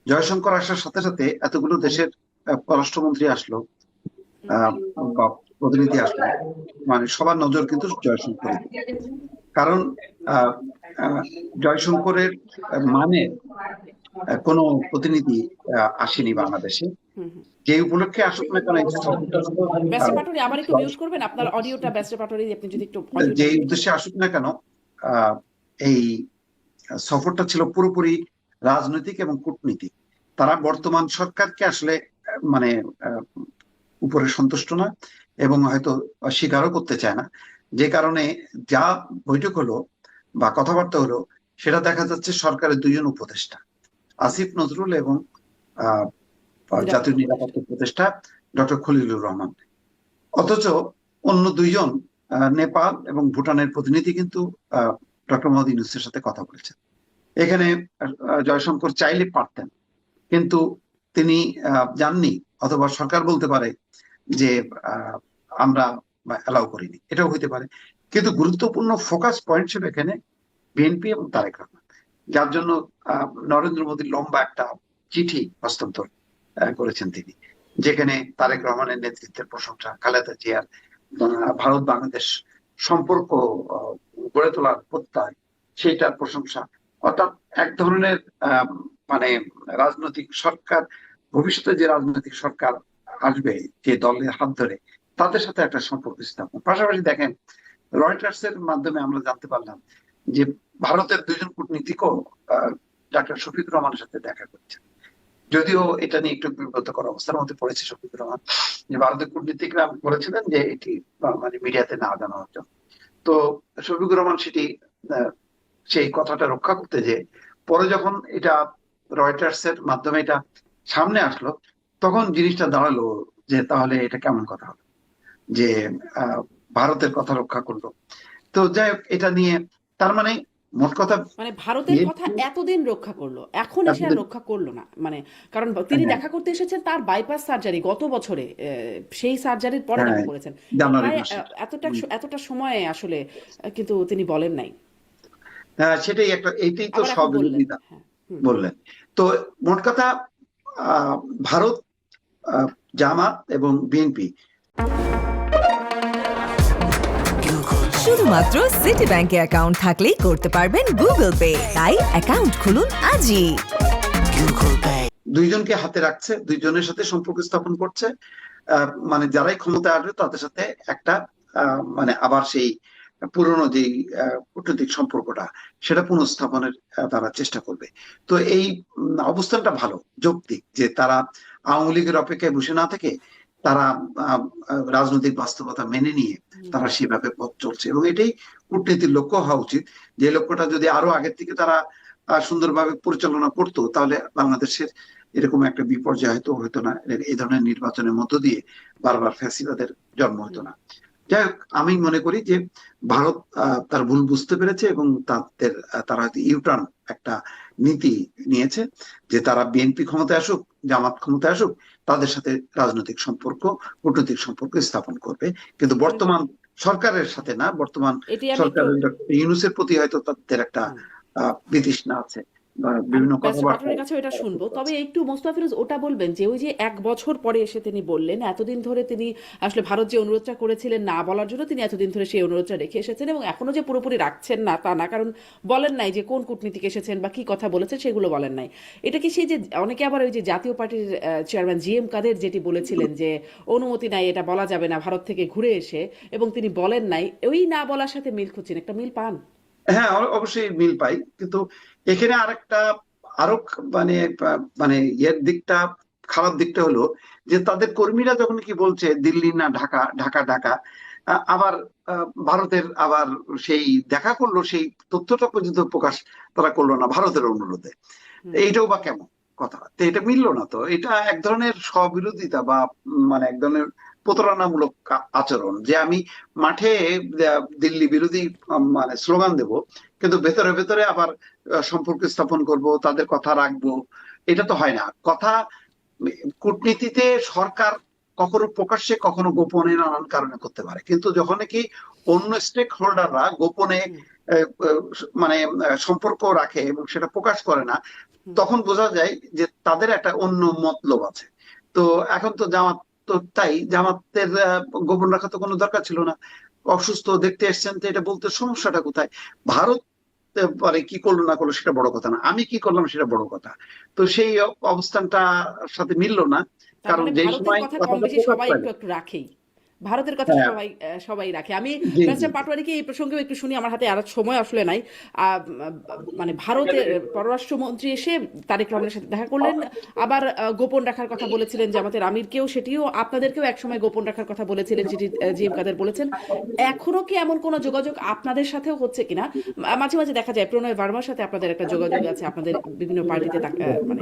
জয়শঙ্কর আসার সাথে সাথে এতগুলো দেশের পররাষ্ট্রমন্ত্রী আসলো, আহ, বা প্রতিনিধি আসলো, মানে সবার নজর কিন্তু জয়শঙ্করের দিকে। কারণ আহ, আহ, জয়শঙ্করের মানে কোনো প্রতিনিধি আসেনি বাংলাদেশে। হুম, হুম। যে উপলক্ষে আসুক না কেন, এই সফরটা ছিল, ব্যাসে আহ, পাটরি আবার একটু মিউট করবেন আপনার অডিওটা, ব্যাসে পাটরি আপনি যদি একটু যে অডিওটা মিউট উদ্দেশ্যে করেন। আসুক না কেন, আহ, এই সফরটা ছিল পুরোপুরি রাজনৈতিক এবং কূটনীতিক। তারা বর্তমান সরকারকে আসলে মানে আহ, উপরে সন্তুষ্ট না, এবং হয়তো স্বীকারও করতে চায় না। যে কারণে যা বৈঠক হলো বা কথাবার্তা হলো, সেটা দেখা যাচ্ছে সরকারের দুইজন উপদেষ্টা, আসিফ নজরুল এবং আহ, জাতীয় নিরাপত্তা উপদেষ্টা। নিরাপত্তা উপদেষ্টা ডক্টর খলিলুর রহমান। অথচ অন্য দুইজন নেপাল এবং ভুটানের প্রতিনিধি কিন্তু ডক্টর মোহাম্মদ ইউনূসের সাথে কথা বলেছেন। এখানে জয়শঙ্কর চাইলে পারতেন, কিন্তু তিনি যাননি, অথবা সরকার বলতে পারে যে আহ, আমরা অ্যালাউ করিনি, এটাও হইতে পারে। কিন্তু গুরুত্বপূর্ণ ফোকাস পয়েন্ট ছিল এখানে বিএনপি এবং তারেক রহমান, যার জন্য নরেন্দ্র মোদী লম্বা একটা চিঠি হস্তান্তর করেছেন তিনি, যেখানে তারেক রহমানের নেতৃত্বের প্রশংসা, খালেদা জিয়ার ভারত বাংলাদেশ সম্পর্ক আহ, গড়ে তোলার প্রত্যয়, সেইটার প্রশংসা। অর্থাৎ এক ধরনের আহ, মানে রাজনৈতিক সরকার, ভবিষ্যতে যে রাজনৈতিক সরকার আসবে যে দলের হাত ধরে, তাদের সাথে একটা সম্পর্ক স্থাপন। পাশাপাশি দেখেন, রয়টার্স এর মাধ্যমে আমরা জানতে পারলাম যে ভারতের দুইজন কূটনীতিকও ডাক্তার শফিকুর রহমানের সাথে দেখা করছে। যদিও এটা নিয়ে একটু বিব্রতকর অবস্থার মধ্যে পড়েছে শফিকুর রহমান, যে ভারতের কূটনীতিকরা বলেছিলেন যে এটি মানে মিডিয়াতে না জানানোর জন্য। তো শফিকুর রহমান সেটি আহ, সেই কথাটা রক্ষা করতে, যে পরে যখন এটা রয়টার্স এর মাধ্যমে এটা সামনে আসলো, তখন জিনিসটা দাঁড়ালো যে তাহলে এটা কেমন কথা হলো যে আহ, ভারতের কথা রক্ষা করলো। তো যাই হোক, এটা নিয়ে তার মানে মোট কথা মানে ভারতের কথা বিএনপি এতদিন রক্ষা করলো, এখন এসে আর এতদিন, রক্ষা করলো না, মানে কারণ তিনি হ্যাঁ দেখা করতে এসেছেন তার বাইপাস সার্জারি গত বছরে, সেই সার্জারির পরে হ্যাঁ, দেখা করেছেন। জানুয়ারি প্রায় মাসে। এতটা হম। এতটা সময়ে আসলে কিন্তু তিনি বলেন নাই, হ্যাঁ, সেটাই একটা, এইটাই তো আবার এখন বললেন। স্ববিরোধিতা হ্যাঁ। হুম, হুম। বললেন। তো মোট কথা আহ, ভারত, আহ, জামাত এবং বিএনপি। শুধুমাত্র সিটি ব্যাংকে অ্যাকাউন্ট থাকলেই করতে পারবেন গুগল পে, তাই অ্যাকাউন্ট খুলুন আজই। দুইজনকে হাতে রাখছে, দুইজনের সাথে সম্পর্ক স্থাপন করছে। মানে যারাই ক্ষমতায় আসবে তাদের সাথে একটা মানে আবার সেই পুরনো যে কূটনৈতিক সম্পর্কটা, সেটা পুনঃস্থাপনের তারা চেষ্টা করবে। তো এই অবস্থানটা ভালো, যৌক্তিক, যে তারা আওয়ামী লীগের অপেক্ষায় বসে না থেকে তারা আহ, রাজনৈতিক বাস্তবতা মেনে নিয়ে হুম, তারা সেভাবে পথ চলছে, এবং এটাই কূটনীতির লক্ষ্য হওয়া উচিত। যে লক্ষ্যটা যদি আরো আগের থেকে তারা সুন্দরভাবে পরিচালনা করতো, তাহলে বাংলাদেশের এরকম একটা বিপর্যয় হয়তো হতো না, এই ধরনের নির্বাচনের মধ্য দিয়ে বারবার ফ্যাসিবাদের জন্ম হতো হুম। না। যাই হোক, আমি মনে করি যে ভারত তার ভুল বুঝতে পেরেছে, এবং তাদের তারা হয়তো ইউটার্ন একটা নীতি নিয়েছে, যে তারা বিএনপি ক্ষমতায় আসুক, জামাত ক্ষমতায় আসুক, তাদের সাথে রাজনৈতিক সম্পর্ক, কূটনৈতিক সম্পর্ক স্থাপন করবে। কিন্তু মানে বর্তমান সরকারের সাথে না, বর্তমান এটি আমি একটু, সরকারের ইউনূসের প্রতি হয়তো তাদের একটা হুম, বিতৃষ্ণা আছে, বা আমি বিভিন্ন ব্যারিস্টার কথাবার্তা পাটোয়ারির কাছেও এটা তারা শুনবো, করতে তবে পারছে। একটু মোস্তফা ফিরোজ ওটা বলবেন যে ওই যে 1 বছর পরে এসে তিনি বললেন, এতদিন ধরে তিনি আসলে ভারত যে অনুরোধটা করেছিলেন না বলার জন্য, তিনি এতদিন ধরে সেই অনুরোধটা রেখে এসেছেন এবং এখনো যে পুরোপুরি রাখছেন না তা না, কারণ বলেন নাই যে কোন কূটনীতিক এসেছেন বা কি কথা বলেছেন, সেগুলো বলেন নাই। এটা কি সেই যে অনেকে আবার ওই যে জাতীয় পার্টির চেয়ারম্যান জিএম কাদের যেটি বলেছিলেন যে অনুমতি নাই, এটা বলা যাবে না ভারত থেকে ঘুরে এসে, এবং তিনি বলেন নাই, ওই না বলার সাথে মিল খুঁজছেন, একটা মিল পান? হ্যাঁ, অবশ্যই মিল পাই, কিন্তু এখানে আরেকটা আরো মানে মানে ইয়ের দিকটা, খারাপ দিকটা হলো যে তাদের কর্মীরা যখন কি বলছে দিল্লি না ঢাকা, ঢাকা ঢাকা, আবার ভারতের আবার সেই দেখা করলো, সেই তথ্যটা পর্যন্ত প্রকাশ তারা করলো না ভারতের অনুরোধে। হুম, এইটাও বা কেমন কথা, তো এটা মিললো না। তো এটা এক ধরনের স্ববিরোধিতা, বা মানে এক ধরনের প্রতারণামূলক আচরণ, যে আমি মাঠে দিল্লি বিরোধী মানে স্লোগান দেব, কিন্তু ভেতরে ভেতরে আবার সম্পর্ক স্থাপন করব, তাদের কথা রাখবো। এটা তো হয় না কথা। কূটনীতিতে সরকার কখনো প্রকাশ্যে কখনো গোপনে নানান কারণে করতে পারে, কিন্তু যখন কি অন্য স্টেক হোল্ডাররা গোপনে হুম। আহ, আহ, মানে সম্পর্ক রাখে এবং সেটা প্রকাশ করে না, তখন বোঝা যায় যে তাদের একটা অন্য মতলব আছে। তো এখন তো জামাত, তো তাই জামাতের গোপন রাখা তো কোনো দরকার ছিল না। অসুস্থ দেখতে এসছেন, তো এটা বলতে সমস্যাটা কোথায়? ভারত পরে কি করলো না করলো সেটা বড় কথা না, আমি কি করলাম সেটা বড় কথা। তো সেই অবস্থানটা সাথে মিললো না, তার কারণ মানে যেই ভারতের সময় কথা কম কথাটা বেশি প্রকাশ সবাই একটু পাবে। একটু রাখেই, ভারতের কথা হ্যাঁ, সবাই সবাই রাখে। আমি জি জি ব্যারিস্টার জি। পাটোয়ারিকে এই প্রসঙ্গেও একটু শুনি, আমার হাতে আর সময় আসলে নাই। মানে ভারতের পররাষ্ট্রমন্ত্রী এসে তারেক রহমানের সাথে দেখা করলেন, আবার গোপন রাখার কথা বলেছিলেন জামাতের আমিরকেও, সেটিও আপনাদেরকেও একসময় গোপন রাখার কথা বলেছিলেন, যেটি জি এম কাদের বলেছেন। এখনো কি এমন কোনো যোগাযোগ আপনাদের সাথেও হচ্ছে কিনা? মাঝে মাঝে দেখা যায় প্রণয় ভার্মার সাথে আপনাদের একটা যোগাযোগ আছে, আপনাদের বিভিন্ন পার্টিতে মানে